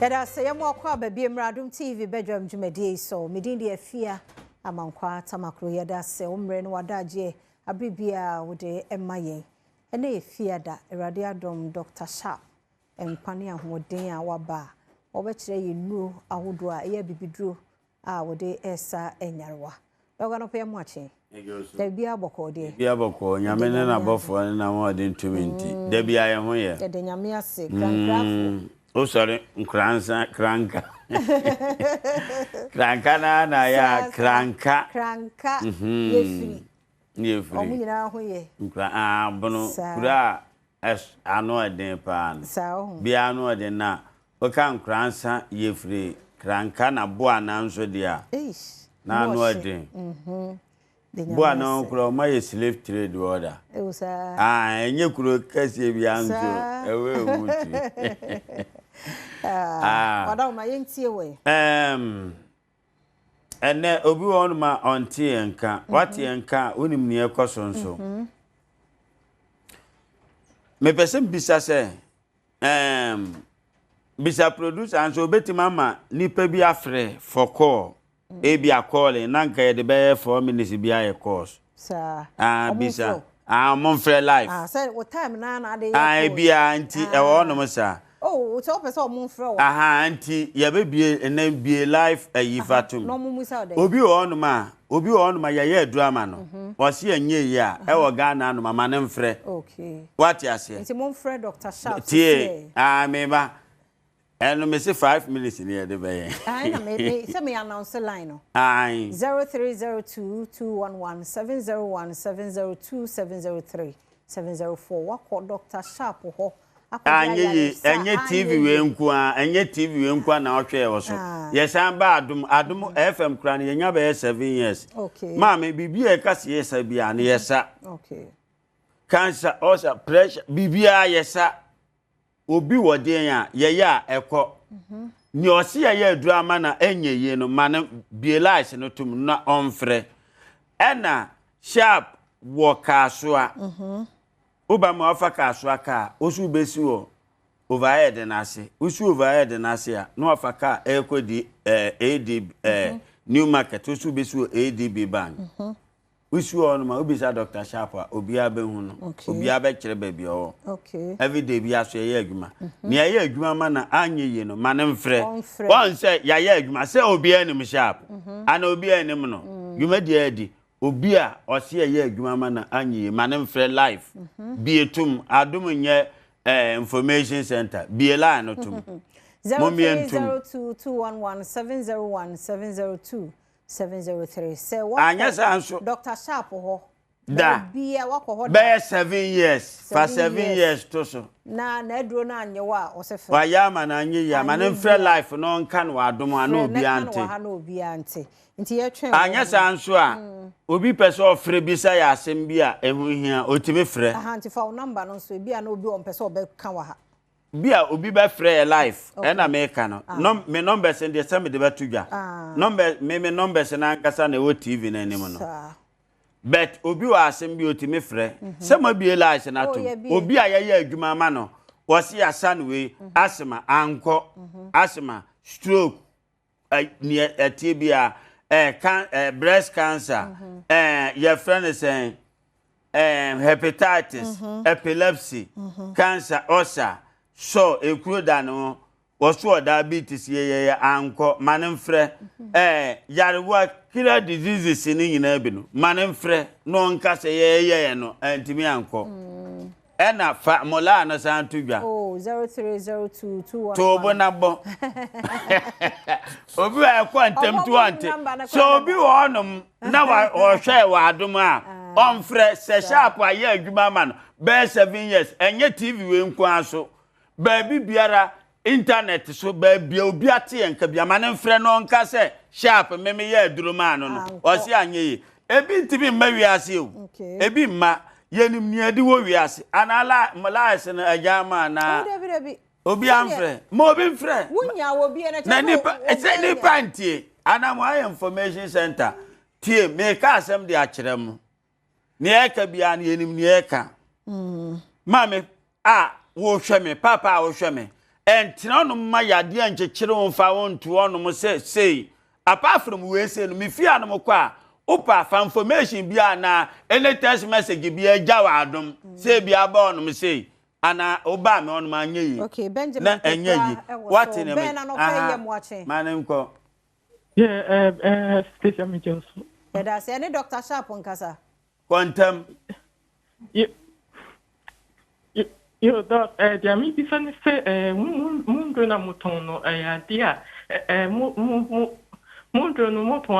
Yada say yamo kwa baby Adom TV Badwam Jumedi so medindi afia amankwa tamakro yada say omre no wadaje abribia wode emaye ene efia da Erade Adom Dr. Sharp empani ahoden a waba obekire yenu ahodo a ye bibiduro a wode esa enyarwa doga no pe moache da bia boko de bia boko nyame ne na bofo ne na mo de ntuminti da bia ye ho ye de nyame ase krankrafo o sorry nkransa kranka kranka na ya kranka yefiri yefiri nyina ho ye nkra bono kura ano eden pan bia ano eden na o kan nkransa yefiri kranka na boa na nso dia na ano eden boa na kura o ma slave trade order enye kuro kase bia nso ewe wuti wada ma yentie we ene obi won ma onti enka wati enka onim ne ekoso nso me person bisa se bisa producer anso betima ma nipa bi afre for call e bi a call na nka ye de be 4 minutes bi aye course bisa mon free life say what time na dey bi anti e wo no sa oh so person mon free anti ya be bie na bie life ayifatum no mu musa dey obi wo no ma ya drama no o se anye yi a e wo Ghana no mama ne mfre okay what you say nti mon free Dr. Sharp tie meba eno me say 5 minutes ni e de be yen na me say me announce line no 0302211701702703 704 wako Dr. Sharp ho enye TV we nkwa na ohwe wo so yesan ba adom FM kra na yenya be 7 years okay mama bibia kase yesa bia na yesa okay cancer also pressure bibia yesa obi woden a yeya ekọ ni osi ya adurama na enye ye no man bielize no tum na onfre ena Sharp wo kasoa oba ma ofa kasoa ka osu besi wo overhead na ase osu overhead na ase a no ofa ka ekodi AD new market osu besi wo ADB bank osu on ma obisa Dr. Sharp obi abehu no obi abekire ba bi o okay every day bi aso ye adwuma ni ye adwuma ma na anye ye no ma ne mfre won say ya ye adwuma say obi anim Sharp ana obi anim no dwuma di adi obi a o se ye adwuma ma na anye ye ma ne mfre life bi etum Adom nye information center bi line no tum 030211701702 say what Dr. Sharp ho da bia wako ho be 7 years for 7 years to so na edro na anye wa o se fe wa ya ma na anye ya ma ne mfre life no nka no Adom ana obi ante nti ye twen anya sanso a obi pese ofre bisa ya asem bi a ehu hia otimi frɛ nti fa number no so bi a na obi on pese obeka wa ha bia obi be frɛ life na me ka no me number send dey send me de batudwa number me numbers na nkasa na wo TV na anim no but obi wa asem bi otimi frɛ se ma bi life na to obi a ye adwuma ma no wo se asan we asema anko asema stroke ni atibia breast cancer your friend is saying hepatitis epilepsy cancer ulcer so ekuro da no woso diabetes ye anko manemfre yarewa killer diseases ni nyina bi no manemfre no nka se ye no antimi anko ena fa mola na santudwa 030221 to bonabo obi wa kwantem to ante so obi wo onom na wa hwe wa Adom a onfre se Sharp aye adwuma ma no be 7 years enye TV we nkwa so ba biara internet so ba bia obi ate enka bia ma ne mfre no nka se Sharp meme ye aduruma no o se anye yi ebi ntimi mma wiase o ebi mma yenim ni adi wo wiase anala malaise na ajama na obi amfre mo obi mfre wunya obi na nipa ntie anamo information center tie me ka asem de akirem ne eka bia na yenim ne eka mame wo hwe me papa wo hwe me Entina no ma yade ankyekere won fa won to onom say apart from we say no me fia no kwa opa fa information bia na any text message bia agya wa Adom say bia ba onom say ana oba me onom anya yi okay Benjamin na anya yi what in Ben na no pay yem watching manem ko Station Mitchell. yeah that's any Dr. Sharp nkasa quantum You doc, Jamie, be funny say, moon na mutono, dia, moon no moto,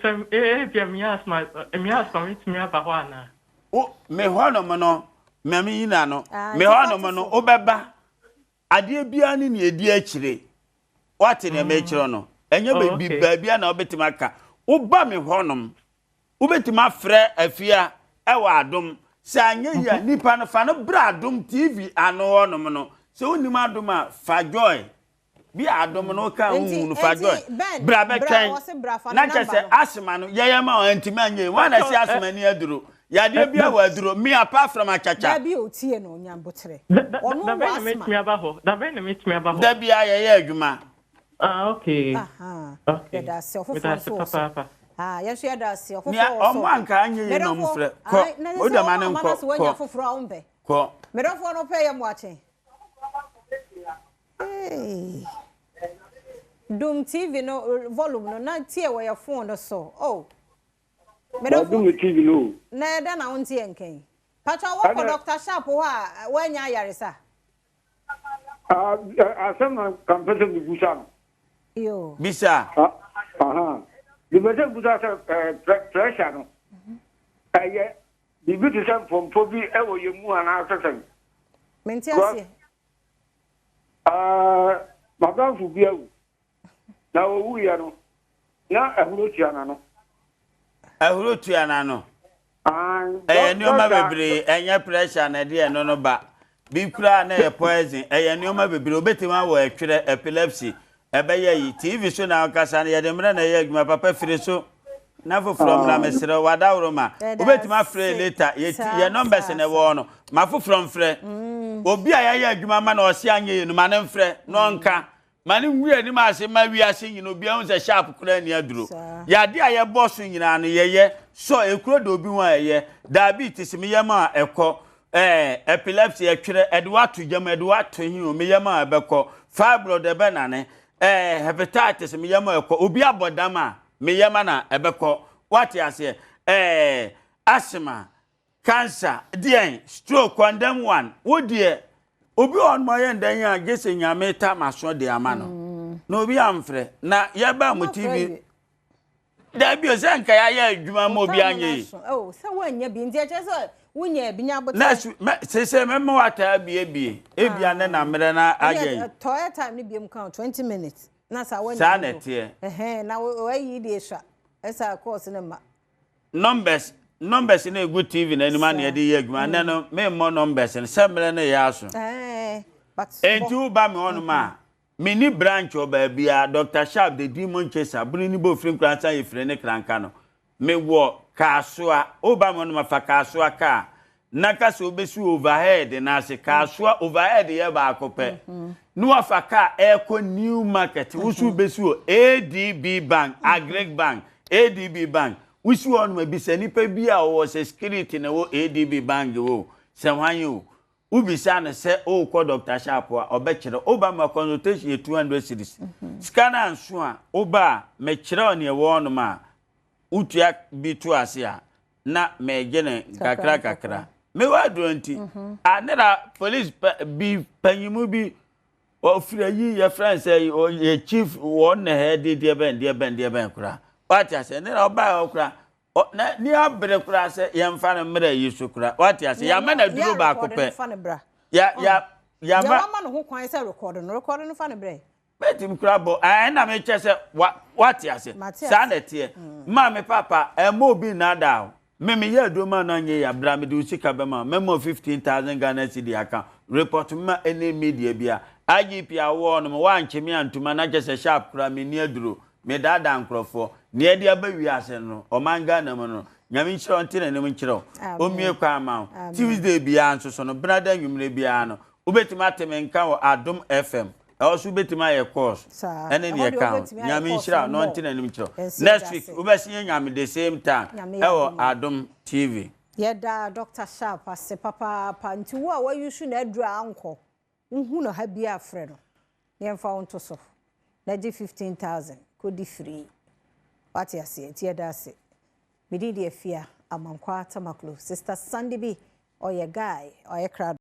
some mias, my mias from it, me abawana. o me hono no mami ina no me hono no obeba ade bia ni ne edi akire what in me akire no enye be bia na obetima ka oba me honom obetima frɛ afia ɛwa Adom se anye ya nipa no fa no bra Adom TV ano honom no se onim Adom a fa joy bi Adom no ka hu no fa joy bra be kan na kese asema no yeyema antima anye wana si asema ni aduro ya de bia wa aduro me apart from achacha da bi otie no nyambotre ono wa meet me abaho da be na meet me abaho da bia ye adwuma okay okay da se ofofo so ya so ya da se ofofo so omo anka anye ye no mfre ko o da mane nko ko foforo a umbe ko medofo no pay yam wache Dum TV no volume no na tie we your phone no so oh Badwam TV no na da na won tie nken patwa wo ko Dr. Sharp ho a wanya yaresa asema kampesa bibusa yo bisa bibusa busa pressure no aye bibusa sam pompo bi ewo yemu ana asesen menti asie maganfu bi ewu na owu ya no na ehuro tiana no ahuro tuana no nioma bebre enye pressure na de no no ba bi kura na poison nioma bebre obetima wo atwere epilepsy ebeye yi TV so na kasa na yede mra na ye adwuma papa fire so na from na mesere wada woroma obetima free later ye numbers na wo no ma from free obi a ye adwuma ma na o se anye no ma na free no nka mani nwi ni ma se ma wi ase nyino bia hu se sharp kura ni aduro ya de aye boss nyina no ye so ekuro do obi wan ye diabetes me yema ekọ epilepsy etwere edwatu jam edwatu hin o me yema abekọ fibroid ebe na ne hepatitis me yema ekọ obi abodama me yema na ebekọ what you say asthma cancer dien stroke condemn one wo die obi on my end dan ya gese nyame ta maso de amano no obi amfre na ye ba mu TV da bi o se nka ya adwuma mo bi anye oh se wanya bi ndia che so wunya bi nya bote na se memo wata bie ebia ne na mere na aye toya time ni biem count 20 minutes na sa wanya sa na tie na we yi de sha esa course ne ma numbers na egu TV na anima na de ye adwuma na no me mo numbers na se mere na ya so but entu ba me onu ma mini branch oba bia Dr. Sharp the demon chaser buni ni bo free kransa ye free ne kranka no me wo kasoa oba me onu ma fa kasoa ka naka so obesu overhead na se kasoa overhead ye ba akope no afa ka eco new market usu besu ADB bank agreg bank ADB bank usu onu ma bisa nipa bia wo se security na wo ADB bank wo se hwanyo ubisa na se o ko Dr. Sharp a obekire Obama consultation ye 200 cedis scanner anso a oba me kire one ye won ma utua bi to ase a na me gene kakra me wa dronti anera police bi panyimu bi ofira yi ye friends ye chief won na head de ben kura what ase nera oba okura na ni abre kura se yemfa na mra yesu kura what ya se ya ma na duro ba kope ya ma no ho kwan se record no fa ne bre betim kura bo na me che se what ya se sa na tie ma me papa mo bi na da me ye do ma na nye ya bra me do sika be ma memo 15,000 Ghana cedi account report ma any media bia IGP awo no wa nchemi antuma na che se Sharp kura me ni aduro me dada nkrofo ne dia ba wi ase no o manga na mo no nyame nchiro ntine ne mo nchiro o mie kwa ma Tuesday bia nso so no brother nwumre bia no Ubetima temenka wo Adom FM. Also ubetima ye course. And in the account. Nyami shira no ntina nim chiro. Next week ubesi nyami the same time. Ewo Adom TV. Yeda Dr. Sharp ase papa nti wo a wa yusu na adura anko. Nhu no ha bia afre no. Yemfa wonto so. Na gi 15,000 kodi free. What you say? Yeda ase. Midi de afia amankwa tamaklo. Sister Sandy B or your guy or your crowd.